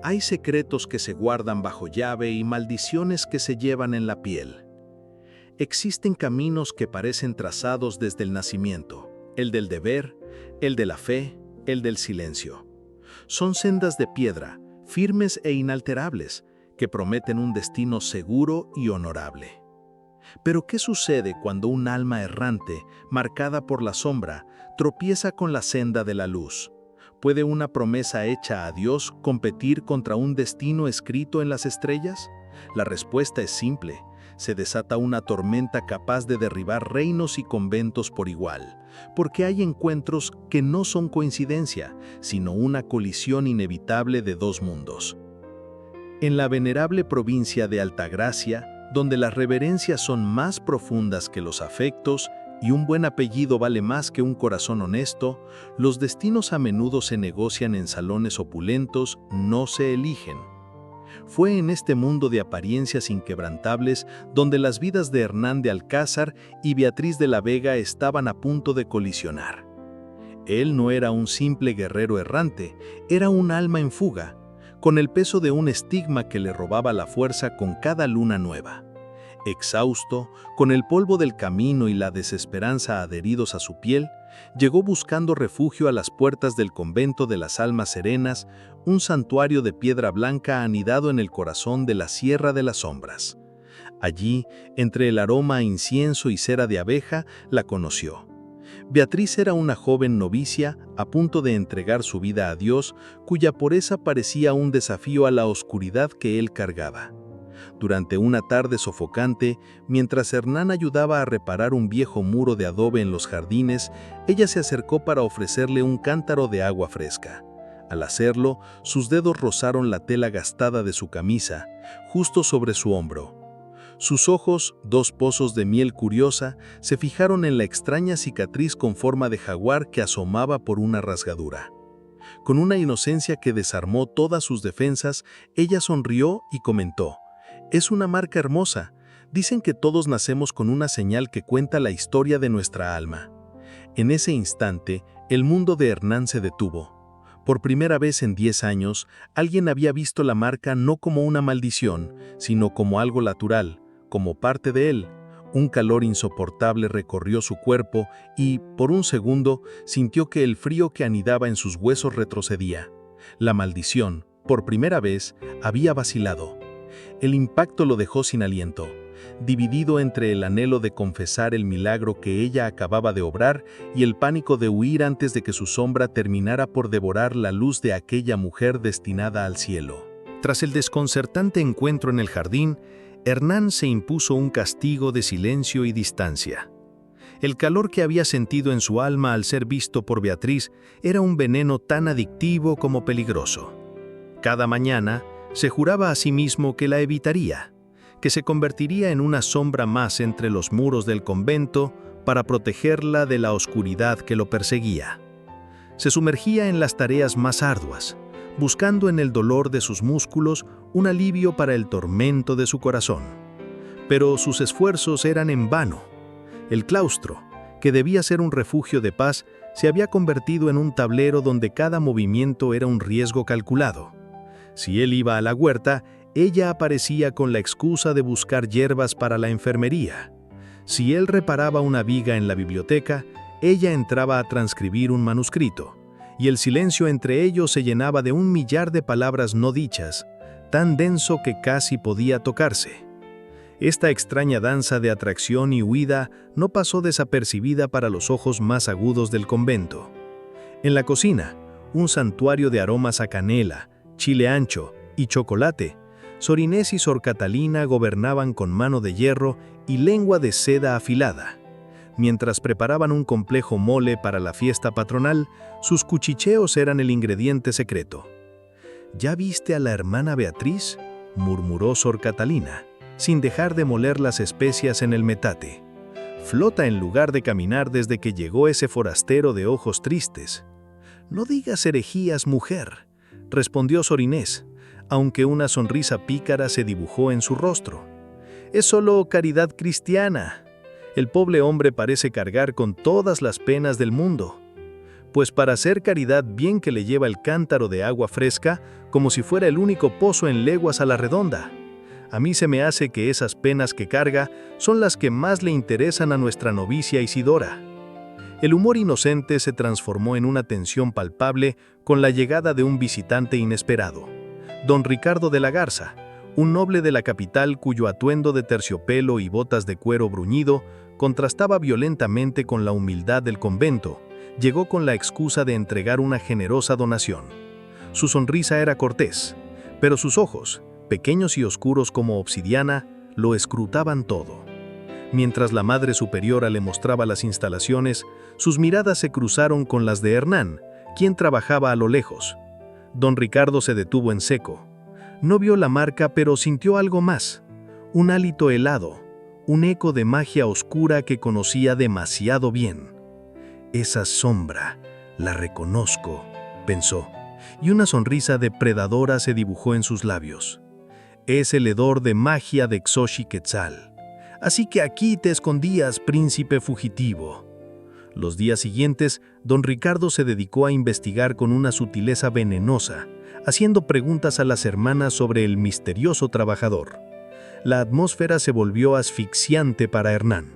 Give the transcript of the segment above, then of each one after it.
Hay secretos que se guardan bajo llave y maldiciones que se llevan en la piel. Existen caminos que parecen trazados desde el nacimiento, el del deber, el de la fe, el del silencio. Son sendas de piedra, firmes e inalterables, que prometen un destino seguro y honorable. Pero ¿qué sucede cuando un alma errante, marcada por la sombra, tropieza con la senda de la luz? ¿Puede una promesa hecha a Dios competir contra un destino escrito en las estrellas? La respuesta es simple. Se desata una tormenta capaz de derribar reinos y conventos por igual, porque hay encuentros que no son coincidencia, sino una colisión inevitable de dos mundos. En la venerable provincia de Altagracia, donde las reverencias son más profundas que los afectos y un buen apellido vale más que un corazón honesto, los destinos a menudo se negocian en salones opulentos, no se eligen. Fue en este mundo de apariencias inquebrantables donde las vidas de Hernán de Alcázar y Beatriz de la Vega estaban a punto de colisionar. Él no era un simple guerrero errante, era un alma en fuga, con el peso de un estigma que le robaba la fuerza con cada luna nueva. Exhausto, con el polvo del camino y la desesperanza adheridos a su piel, llegó buscando refugio a las puertas del convento de las Almas Serenas, un santuario de piedra blanca anidado en el corazón de la Sierra de las Sombras. Allí, entre el aroma a incienso y cera de abeja, la conoció. Beatriz era una joven novicia a punto de entregar su vida a Dios, cuya pureza parecía un desafío a la oscuridad que él cargaba. Durante una tarde sofocante, mientras Hernán ayudaba a reparar un viejo muro de adobe en los jardines, ella se acercó para ofrecerle un cántaro de agua fresca. Al hacerlo, sus dedos rozaron la tela gastada de su camisa, justo sobre su hombro. Sus ojos, dos pozos de miel curiosa, se fijaron en la extraña cicatriz con forma de jaguar que asomaba por una rasgadura. Con una inocencia que desarmó todas sus defensas, ella sonrió y comentó: «Es una marca hermosa. Dicen que todos nacemos con una señal que cuenta la historia de nuestra alma». En ese instante, el mundo de Hernán se detuvo. Por primera vez en 10 años, alguien había visto la marca no como una maldición, sino como algo natural, como parte de él. Un calor insoportable recorrió su cuerpo y, por un segundo, sintió que el frío que anidaba en sus huesos retrocedía. La maldición, por primera vez, había vacilado. El impacto lo dejó sin aliento, dividido entre el anhelo de confesar el milagro que ella acababa de obrar y el pánico de huir antes de que su sombra terminara por devorar la luz de aquella mujer destinada al cielo. Tras el desconcertante encuentro en el jardín, Hernán se impuso un castigo de silencio y distancia. El calor que había sentido en su alma al ser visto por Beatriz era un veneno tan adictivo como peligroso. Cada mañana se juraba a sí mismo que la evitaría, que se convertiría en una sombra más entre los muros del convento para protegerla de la oscuridad que lo perseguía. Se sumergía en las tareas más arduas, buscando en el dolor de sus músculos un alivio para el tormento de su corazón. Pero sus esfuerzos eran en vano. El claustro, que debía ser un refugio de paz, se había convertido en un tablero donde cada movimiento era un riesgo calculado. Si él iba a la huerta, ella aparecía con la excusa de buscar hierbas para la enfermería. Si él reparaba una viga en la biblioteca, ella entraba a transcribir un manuscrito, y el silencio entre ellos se llenaba de un millar de palabras no dichas, tan denso que casi podía tocarse. Esta extraña danza de atracción y huida no pasó desapercibida para los ojos más agudos del convento. En la cocina, un santuario de aromas a canela, chile ancho y chocolate, Sor Inés y Sor Catalina gobernaban con mano de hierro y lengua de seda afilada. Mientras preparaban un complejo mole para la fiesta patronal, sus cuchicheos eran el ingrediente secreto. «¿Ya viste a la hermana Beatriz?», murmuró Sor Catalina, sin dejar de moler las especias en el metate. «Flota en lugar de caminar desde que llegó ese forastero de ojos tristes». «No digas herejías, mujer», respondió Sor Inés, aunque una sonrisa pícara se dibujó en su rostro. «Es solo caridad cristiana. El pobre hombre parece cargar con todas las penas del mundo». pues para hacer caridad bien que le lleva el cántaro de agua fresca como si fuera el único pozo en leguas a la redonda. A mí se me hace que esas penas que carga son las que más le interesan a nuestra novicia Isidora. El humor inocente se transformó en una tensión palpable con la llegada de un visitante inesperado. Don Ricardo de la Garza, un noble de la capital cuyo atuendo de terciopelo y botas de cuero bruñido contrastaba violentamente con la humildad del convento, llegó con la excusa de entregar una generosa donación. Su sonrisa era cortés, pero sus ojos, pequeños y oscuros como obsidiana, lo escrutaban todo. Mientras la Madre Superiora le mostraba las instalaciones, sus miradas se cruzaron con las de Hernán, quien trabajaba a lo lejos. Don Ricardo se detuvo en seco. No vio la marca, pero sintió algo más. Un hálito helado, un eco de magia oscura que conocía demasiado bien. Esa sombra, la reconozco, pensó, y una sonrisa depredadora se dibujó en sus labios. Es el hedor de magia de Xochiquetzal. Así que aquí te escondías, príncipe fugitivo. Los días siguientes, don Ricardo se dedicó a investigar con una sutileza venenosa, haciendo preguntas a las hermanas sobre el misterioso trabajador. La atmósfera se volvió asfixiante para Hernán.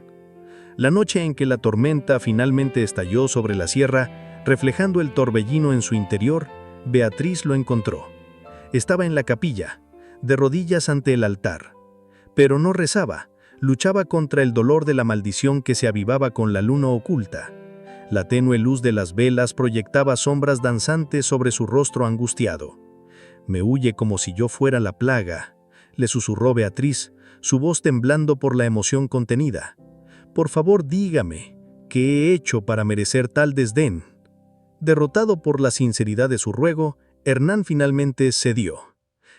La noche en que la tormenta finalmente estalló sobre la sierra, reflejando el torbellino en su interior, Beatriz lo encontró. Estaba en la capilla, de rodillas ante el altar. Pero no rezaba. Luchaba contra el dolor de la maldición que se avivaba con la luna oculta. La tenue luz de las velas proyectaba sombras danzantes sobre su rostro angustiado. «Me huye como si yo fuera la plaga», le susurró Beatriz, su voz temblando por la emoción contenida. «Por favor, dígame, ¿qué he hecho para merecer tal desdén?». Derrotado por la sinceridad de su ruego, Hernán finalmente cedió.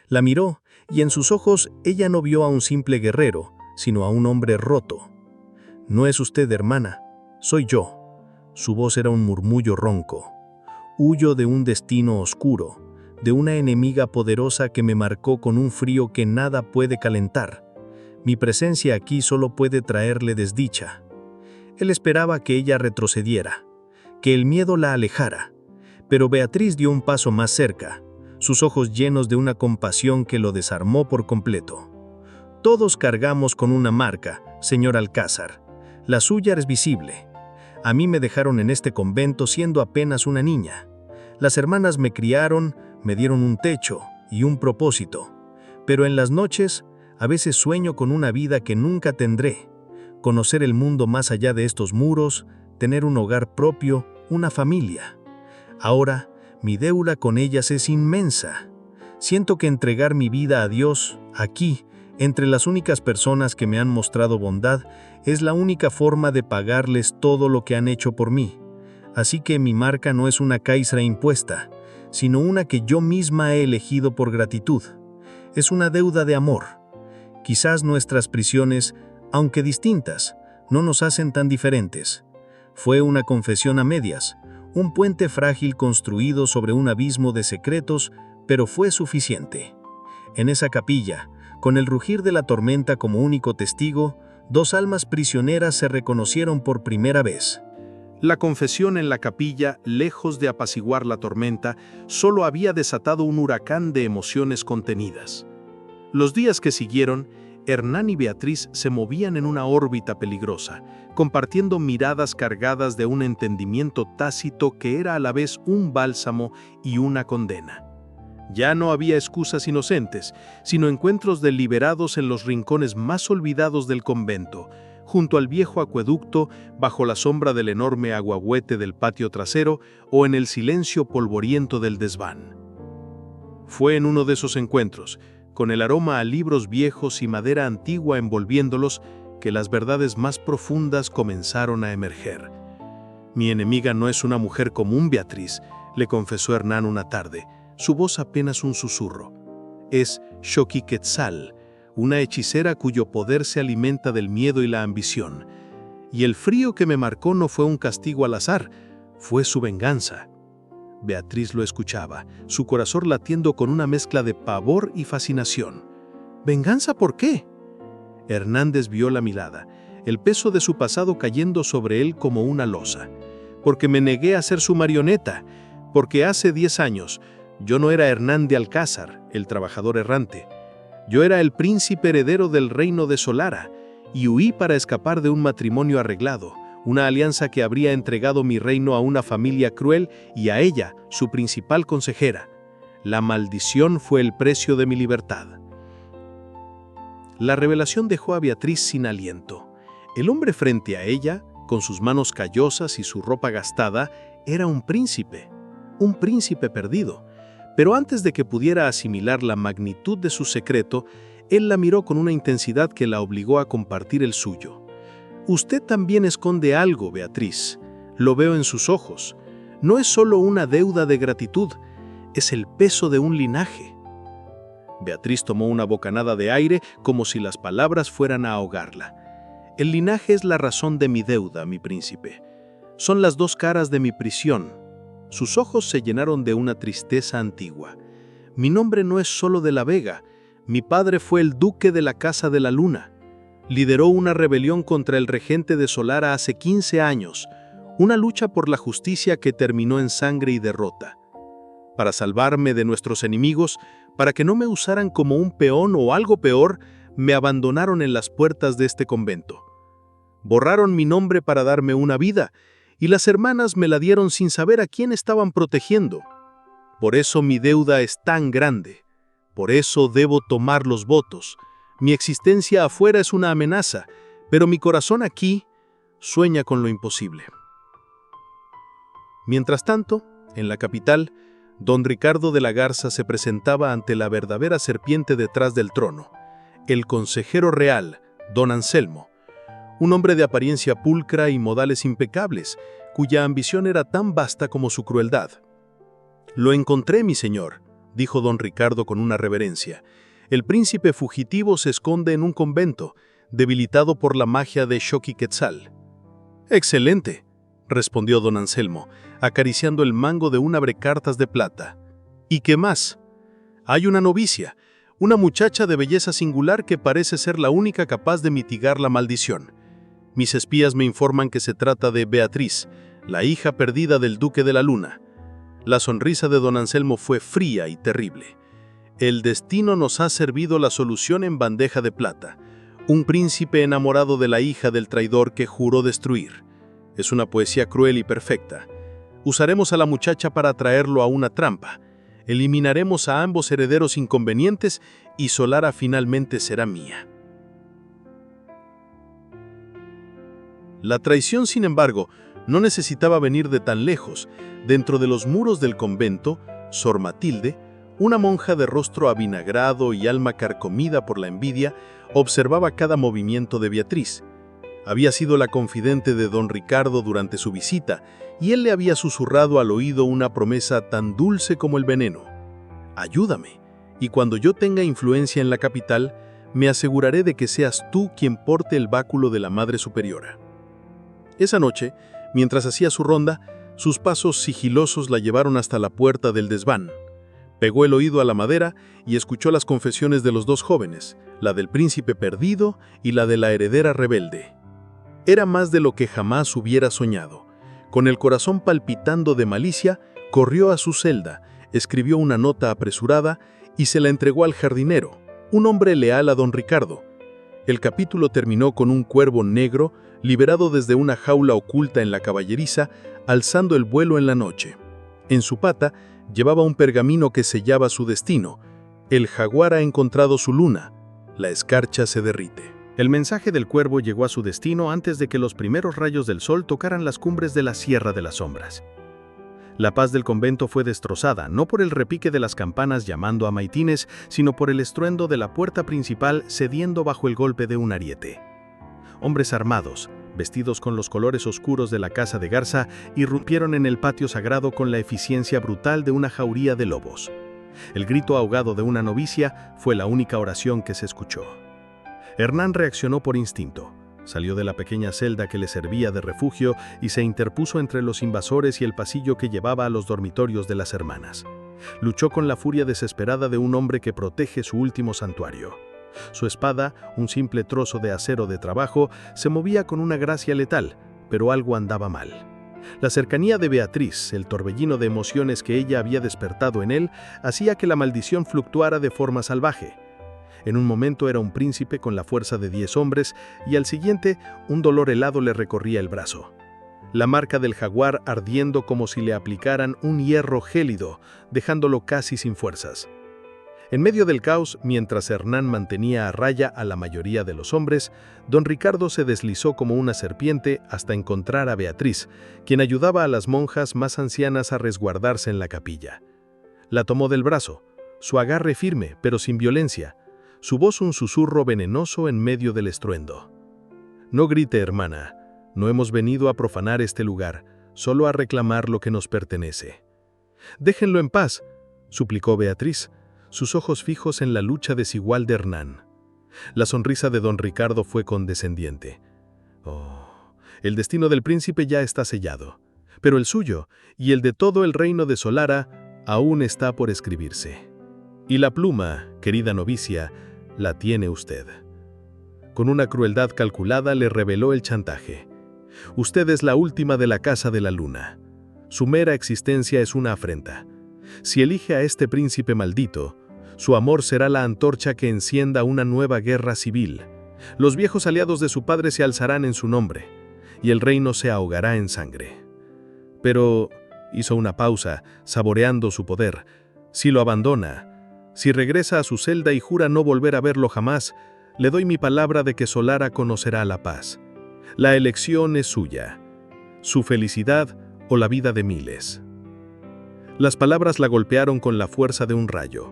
La miró, y en sus ojos ella no vio a un simple guerrero, sino a un hombre roto. «No es usted, hermana, soy yo». Su voz era un murmullo ronco. «Huyo de un destino oscuro, de una enemiga poderosa que me marcó con un frío que nada puede calentar. Mi presencia aquí solo puede traerle desdicha». Él esperaba que ella retrocediera, que el miedo la alejara, pero Beatriz dio un paso más cerca, sus ojos llenos de una compasión que lo desarmó por completo. «Todos cargamos con una marca, señor Alcázar. La suya es visible. A mí me dejaron en este convento siendo apenas una niña. Las hermanas me criaron, me dieron un techo y un propósito. Pero en las noches, a veces sueño con una vida que nunca tendré. Conocer el mundo más allá de estos muros, tener un hogar propio, una familia. Ahora, mi deuda con ellas es inmensa. Siento que entregar mi vida a Dios, aquí, entre las únicas personas que me han mostrado bondad, es la única forma de pagarles todo lo que han hecho por mí. Así que mi marca no es una caisra impuesta, sino una que yo misma he elegido por gratitud. Es una deuda de amor. Quizás nuestras prisiones, aunque distintas, no nos hacen tan diferentes. Fue una confesión a medias, un puente frágil construido sobre un abismo de secretos, pero fue suficiente. En esa capilla, con el rugir de la tormenta como único testigo, dos almas prisioneras se reconocieron por primera vez. La confesión en la capilla, lejos de apaciguar la tormenta, solo había desatado un huracán de emociones contenidas. Los días que siguieron, Hernán y Beatriz se movían en una órbita peligrosa, compartiendo miradas cargadas de un entendimiento tácito que era a la vez un bálsamo y una condena. Ya no había excusas inocentes, sino encuentros deliberados en los rincones más olvidados del convento, junto al viejo acueducto, bajo la sombra del enorme aguahuete del patio trasero o en el silencio polvoriento del desván. Fue en uno de esos encuentros, con el aroma a libros viejos y madera antigua envolviéndolos, que las verdades más profundas comenzaron a emerger. «Mi enemiga no es una mujer común, Beatriz», le confesó Hernán una tarde, su voz apenas un susurro. «Es Xochiquetzal, una hechicera cuyo poder se alimenta del miedo y la ambición. Y el frío que me marcó no fue un castigo al azar, fue su venganza». Beatriz lo escuchaba, su corazón latiendo con una mezcla de pavor y fascinación. «¿Venganza por qué?». Hernán desvió la mirada, el peso de su pasado cayendo sobre él como una losa. porque me negué a ser su marioneta, porque hace 10 años yo no era Hernán de Alcázar, el trabajador errante. Yo era el príncipe heredero del reino de Solara, y huí para escapar de un matrimonio arreglado, una alianza que habría entregado mi reino a una familia cruel y a ella, su principal consejera. La maldición fue el precio de mi libertad. La revelación dejó a Beatriz sin aliento. El hombre frente a ella, con sus manos callosas y su ropa gastada, era un príncipe perdido. Pero antes de que pudiera asimilar la magnitud de su secreto, él la miró con una intensidad que la obligó a compartir el suyo. Usted también esconde algo, Beatriz. Lo veo en sus ojos. No es solo una deuda de gratitud, es el peso de un linaje. Beatriz tomó una bocanada de aire como si las palabras fueran a ahogarla. El linaje es la razón de mi deuda, mi príncipe. Son las dos caras de mi prisión. Sus ojos se llenaron de una tristeza antigua. Mi nombre no es solo de la Vega. Mi padre fue el duque de la Casa de la Luna. Lideró una rebelión contra el regente de Solara hace 15 años, una lucha por la justicia que terminó en sangre y derrota. Para salvarme de nuestros enemigos, para que no me usaran como un peón o algo peor, me abandonaron en las puertas de este convento. Borraron mi nombre para darme una vida, y las hermanas me la dieron sin saber a quién estaban protegiendo. Por eso mi deuda es tan grande. Por eso debo tomar los votos. Mi existencia afuera es una amenaza, pero mi corazón aquí sueña con lo imposible. Mientras tanto, en la capital, don Ricardo de la Garza se presentaba ante la verdadera serpiente detrás del trono, el consejero real, don Anselmo, un hombre de apariencia pulcra y modales impecables, cuya ambición era tan vasta como su crueldad. «Lo encontré, mi señor», dijo don Ricardo con una reverencia. «El príncipe fugitivo se esconde en un convento, debilitado por la magia de Xochiquetzal». «Excelente», respondió don Anselmo, acariciando el mango de un abrecartas de plata. «¿Y qué más? Hay una novicia, una muchacha de belleza singular que parece ser la única capaz de mitigar la maldición. Mis espías me informan que se trata de Beatriz, la hija perdida del duque de la Luna». La sonrisa de don Anselmo fue fría y terrible. «El destino nos ha servido la solución en bandeja de plata. Un príncipe enamorado de la hija del traidor que juró destruir. Es una poesía cruel y perfecta. Usaremos a la muchacha para atraerlo a una trampa. Eliminaremos a ambos herederos inconvenientes y Solara finalmente será mía». La traición, sin embargo, no necesitaba venir de tan lejos. Dentro de los muros del convento, Sor Matilde, una monja de rostro avinagrado y alma carcomida por la envidia, observaba cada movimiento de Beatriz. Había sido la confidente de don Ricardo durante su visita, y él le había susurrado al oído una promesa tan dulce como el veneno. «Ayúdame, y cuando yo tenga influencia en la capital, me aseguraré de que seas tú quien porte el báculo de la Madre Superiora». Esa noche, mientras hacía su ronda, sus pasos sigilosos la llevaron hasta la puerta del desván. Pegó el oído a la madera y escuchó las confesiones de los dos jóvenes, la del príncipe perdido y la de la heredera rebelde. Era más de lo que jamás hubiera soñado. Con el corazón palpitando de malicia, corrió a su celda, escribió una nota apresurada y se la entregó al jardinero, un hombre leal a don Ricardo. El capítulo terminó con un cuervo negro liberado desde una jaula oculta en la caballeriza, alzando el vuelo en la noche. En su pata llevaba un pergamino que sellaba su destino. El jaguar ha encontrado su luna. La escarcha se derrite. El mensaje del cuervo llegó a su destino antes de que los primeros rayos del sol tocaran las cumbres de la Sierra de las Sombras. La paz del convento fue destrozada, no por el repique de las campanas llamando a maitines, sino por el estruendo de la puerta principal cediendo bajo el golpe de un ariete. Hombres armados, vestidos con los colores oscuros de la casa de Garza, irrumpieron en el patio sagrado con la eficiencia brutal de una jauría de lobos. El grito ahogado de una novicia fue la única oración que se escuchó. Hernán reaccionó por instinto. Salió de la pequeña celda que le servía de refugio y se interpuso entre los invasores y el pasillo que llevaba a los dormitorios de las hermanas. Luchó con la furia desesperada de un hombre que protege su último santuario. Su espada, un simple trozo de acero de trabajo, se movía con una gracia letal, pero algo andaba mal. La cercanía de Beatriz, el torbellino de emociones que ella había despertado en él, hacía que la maldición fluctuara de forma salvaje. En un momento era un príncipe con la fuerza de 10 hombres y al siguiente un dolor helado le recorría el brazo. La marca del jaguar ardiendo como si le aplicaran un hierro gélido, dejándolo casi sin fuerzas. En medio del caos, mientras Hernán mantenía a raya a la mayoría de los hombres, don Ricardo se deslizó como una serpiente hasta encontrar a Beatriz, quien ayudaba a las monjas más ancianas a resguardarse en la capilla. La tomó del brazo, su agarre firme, pero sin violencia, su voz un susurro venenoso en medio del estruendo. «No grite, hermana, no hemos venido a profanar este lugar, solo a reclamar lo que nos pertenece». «Déjenlo en paz», suplicó Beatriz, sus ojos fijos en la lucha desigual de Hernán. La sonrisa de don Ricardo fue condescendiente. «Oh, el destino del príncipe ya está sellado, pero el suyo y el de todo el reino de Solara aún está por escribirse. Y la pluma, querida novicia, la tiene usted». Con una crueldad calculada le reveló el chantaje. «Usted es la última de la Casa de la Luna. Su mera existencia es una afrenta. Si elige a este príncipe maldito, su amor será la antorcha que encienda una nueva guerra civil. Los viejos aliados de su padre se alzarán en su nombre, y el reino se ahogará en sangre. Pero», hizo una pausa, saboreando su poder, «si lo abandona, si regresa a su celda y jura no volver a verlo jamás, le doy mi palabra de que Solara conocerá la paz. La elección es suya, su felicidad o la vida de miles». Las palabras la golpearon con la fuerza de un rayo.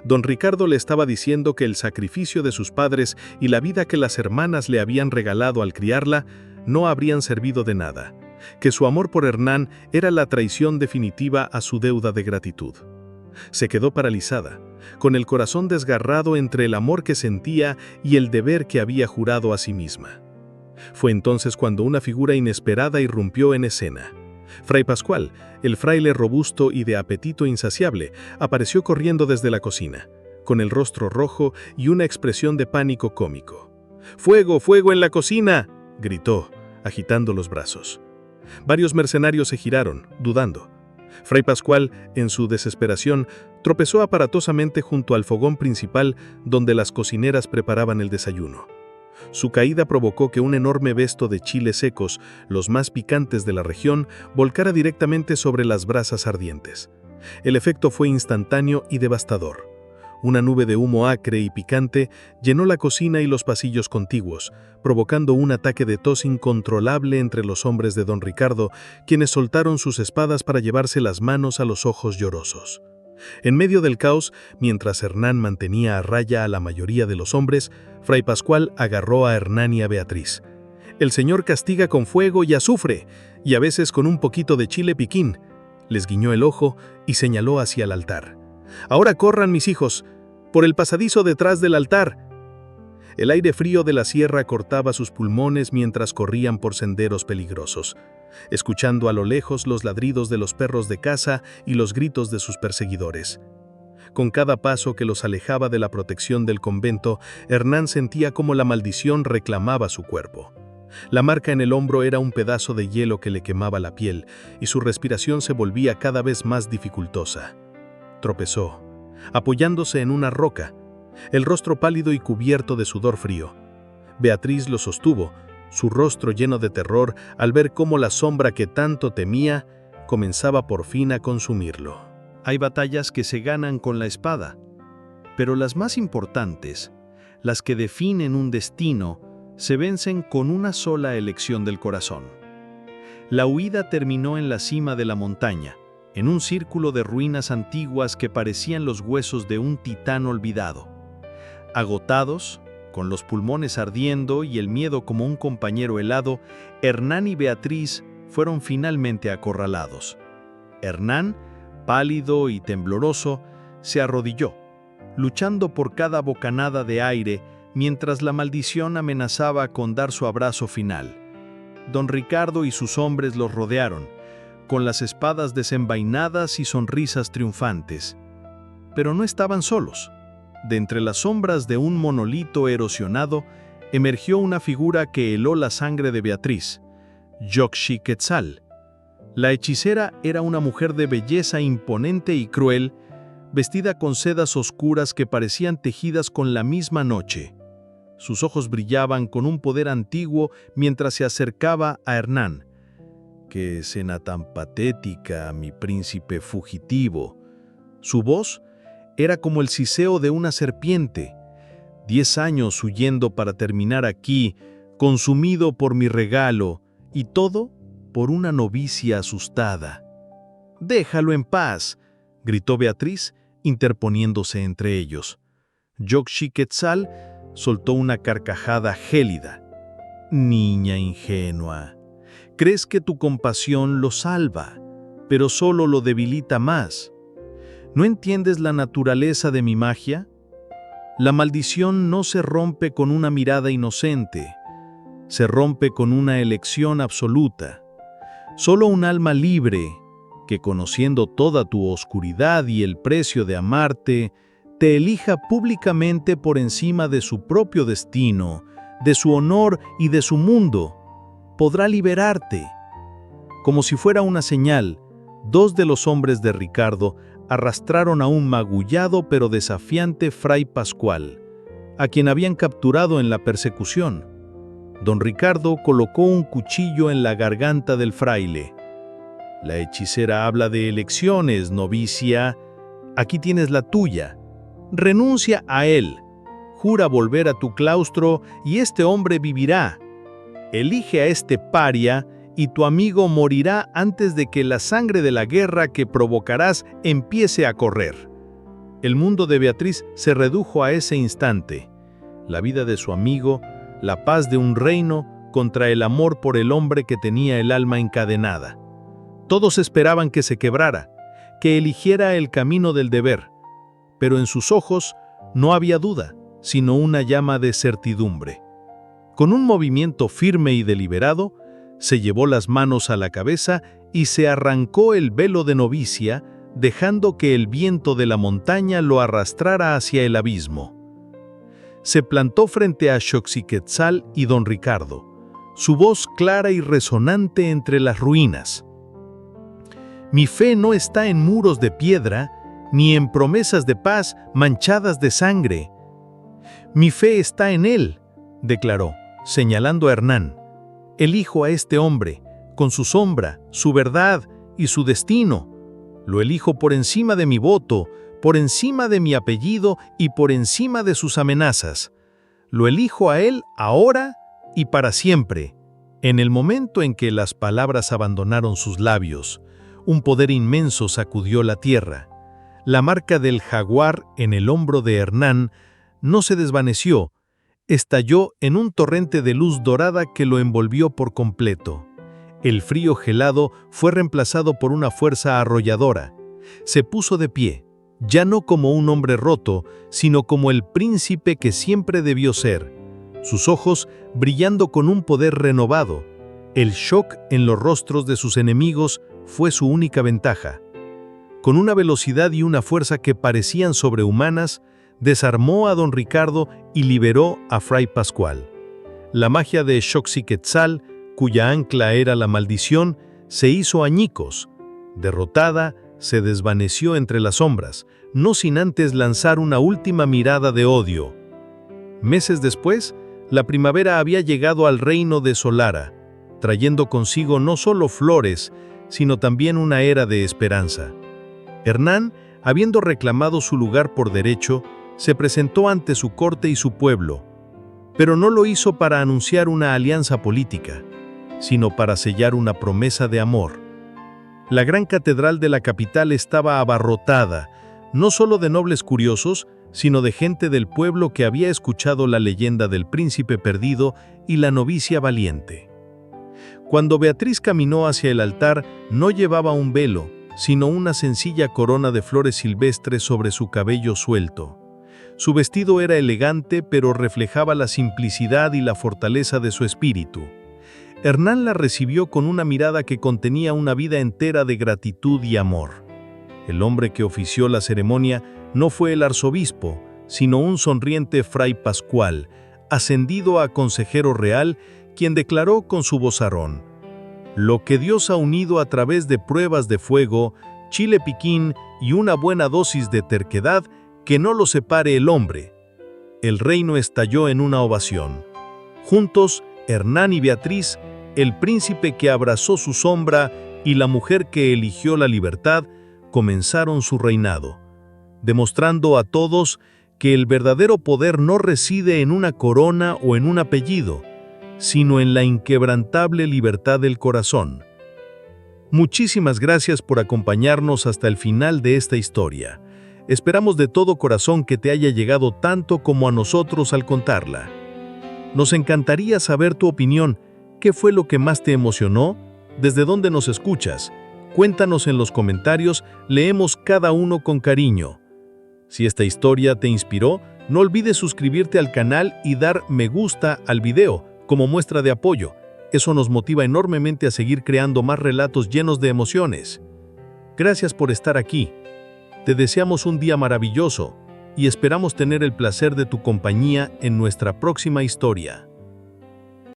Don Ricardo le estaba diciendo que el sacrificio de sus padres y la vida que las hermanas le habían regalado al criarla no habrían servido de nada, que su amor por Hernán era la traición definitiva a su deuda de gratitud. Se quedó paralizada, con el corazón desgarrado entre el amor que sentía y el deber que había jurado a sí misma. Fue entonces cuando una figura inesperada irrumpió en escena. Fray Pascual, el fraile robusto y de apetito insaciable, apareció corriendo desde la cocina, con el rostro rojo y una expresión de pánico cómico. «¡Fuego, fuego en la cocina!», gritó, agitando los brazos. Varios mercenarios se giraron, dudando. Fray Pascual, en su desesperación, tropezó aparatosamente junto al fogón principal donde las cocineras preparaban el desayuno. Su caída provocó que un enorme vesto de chiles secos, los más picantes de la región, volcara directamente sobre las brasas ardientes. El efecto fue instantáneo y devastador. Una nube de humo acre y picante llenó la cocina y los pasillos contiguos, provocando un ataque de tos incontrolable entre los hombres de don Ricardo, quienes soltaron sus espadas para llevarse las manos a los ojos llorosos. En medio del caos, mientras Hernán mantenía a raya a la mayoría de los hombres, Fray Pascual agarró a Hernán y a Beatriz. «El Señor castiga con fuego y azufre, y a veces con un poquito de chile piquín», les guiñó el ojo y señaló hacia el altar. «Ahora corran, mis hijos, por el pasadizo detrás del altar». El aire frío de la sierra cortaba sus pulmones mientras corrían por senderos peligrosos, escuchando a lo lejos los ladridos de los perros de caza y los gritos de sus perseguidores. Con cada paso que los alejaba de la protección del convento, Hernán sentía cómo la maldición reclamaba su cuerpo. La marca en el hombro era un pedazo de hielo que le quemaba la piel, y su respiración se volvía cada vez más dificultosa. Tropezó, apoyándose en una roca, el rostro pálido y cubierto de sudor frío. Beatriz lo sostuvo, su rostro lleno de terror al ver cómo la sombra que tanto temía comenzaba por fin a consumirlo. Hay batallas que se ganan con la espada, pero las más importantes, las que definen un destino, se vencen con una sola elección del corazón. La huida terminó en la cima de la montaña, en un círculo de ruinas antiguas que parecían los huesos de un titán olvidado. Agotados, con los pulmones ardiendo y el miedo como un compañero helado, Hernán y Beatriz fueron finalmente acorralados. Hernán, pálido y tembloroso, se arrodilló, luchando por cada bocanada de aire mientras la maldición amenazaba con dar su abrazo final. Don Ricardo y sus hombres los rodearon, con las espadas desenvainadas y sonrisas triunfantes. Pero no estaban solos. De entre las sombras de un monolito erosionado, emergió una figura que heló la sangre de Beatriz, Yoxi-Quetzal. La hechicera era una mujer de belleza imponente y cruel, vestida con sedas oscuras que parecían tejidas con la misma noche. Sus ojos brillaban con un poder antiguo mientras se acercaba a Hernán. «Qué escena tan patética, mi príncipe fugitivo». Su voz era como el siseo de una serpiente. 10 años huyendo para terminar aquí, consumido por mi regalo, y todo por una novicia asustada. «Déjalo en paz», gritó Beatriz, interponiéndose entre ellos. Xochiquetzal soltó una carcajada gélida. «Niña ingenua, crees que tu compasión lo salva, pero solo lo debilita más. ¿No entiendes la naturaleza de mi magia? La maldición no se rompe con una mirada inocente, se rompe con una elección absoluta. Solo un alma libre, que conociendo toda tu oscuridad y el precio de amarte, te elija públicamente por encima de su propio destino, de su honor y de su mundo, podrá liberarte». Como si fuera una señal, 2 de los hombres de Ricardo arrastraron a un magullado pero desafiante fray Pascual, a quien habían capturado en la persecución. Don Ricardo colocó un cuchillo en la garganta del fraile. «La hechicera habla de elecciones, novicia. Aquí tienes la tuya. Renuncia a él. Jura volver a tu claustro y este hombre vivirá. Elige a este paria y tu amigo morirá antes de que la sangre de la guerra que provocarás empiece a correr». El mundo de Beatriz se redujo a ese instante. La vida de su amigo, la paz de un reino contra el amor por el hombre que tenía el alma encadenada. Todos esperaban que se quebrara, que eligiera el camino del deber, pero en sus ojos no había duda, sino una llama de certidumbre. Con un movimiento firme y deliberado, se llevó las manos a la cabeza y se arrancó el velo de novicia, dejando que el viento de la montaña lo arrastrara hacia el abismo. Se plantó frente a Xochiquetzal y don Ricardo, su voz clara y resonante entre las ruinas. «Mi fe no está en muros de piedra, ni en promesas de paz manchadas de sangre. Mi fe está en él», declaró, señalando a Hernán. «Elijo a este hombre, con su sombra, su verdad y su destino. Lo elijo por encima de mi voto, por encima de mi apellido y por encima de sus amenazas. Lo elijo a él ahora y para siempre». En el momento en que las palabras abandonaron sus labios, un poder inmenso sacudió la tierra. La marca del jaguar en el hombro de Hernán no se desvaneció, estalló en un torrente de luz dorada que lo envolvió por completo. El frío gelado fue reemplazado por una fuerza arrolladora. Se puso de pie, ya no como un hombre roto, sino como el príncipe que siempre debió ser, sus ojos brillando con un poder renovado. El shock en los rostros de sus enemigos fue su única ventaja. Con una velocidad y una fuerza que parecían sobrehumanas, desarmó a don Ricardo y liberó a fray Pascual. La magia de Xochiquetzal, cuya ancla era la maldición, se hizo añicos. Derrotada, se desvaneció entre las sombras, no sin antes lanzar una última mirada de odio. Meses después, la primavera había llegado al reino de Solara, trayendo consigo no solo flores, sino también una era de esperanza. Hernán, habiendo reclamado su lugar por derecho, se presentó ante su corte y su pueblo, pero no lo hizo para anunciar una alianza política, sino para sellar una promesa de amor. La gran catedral de la capital estaba abarrotada, no solo de nobles curiosos, sino de gente del pueblo que había escuchado la leyenda del príncipe perdido y la novicia valiente. Cuando Beatriz caminó hacia el altar, no llevaba un velo, sino una sencilla corona de flores silvestres sobre su cabello suelto. Su vestido era elegante, pero reflejaba la simplicidad y la fortaleza de su espíritu. Hernán la recibió con una mirada que contenía una vida entera de gratitud y amor. El hombre que ofició la ceremonia no fue el arzobispo, sino un sonriente fray Pascual, ascendido a consejero real, quien declaró con su vozarrón: Lo que Dios ha unido a través de pruebas de fuego, chile piquín y una buena dosis de terquedad, que no lo separe el hombre. El reino estalló en una ovación. Juntos, Hernán y Beatriz, el príncipe que abrazó su sombra y la mujer que eligió la libertad, comenzaron su reinado, demostrando a todos que el verdadero poder no reside en una corona o en un apellido, sino en la inquebrantable libertad del corazón. Muchísimas gracias por acompañarnos hasta el final de esta historia. Esperamos de todo corazón que te haya llegado tanto como a nosotros al contarla. Nos encantaría saber tu opinión. ¿Qué fue lo que más te emocionó? ¿Desde dónde nos escuchas? Cuéntanos en los comentarios, leemos cada uno con cariño. Si esta historia te inspiró, no olvides suscribirte al canal y dar me gusta al video como muestra de apoyo. Eso nos motiva enormemente a seguir creando más relatos llenos de emociones. Gracias por estar aquí. Te deseamos un día maravilloso y esperamos tener el placer de tu compañía en nuestra próxima historia.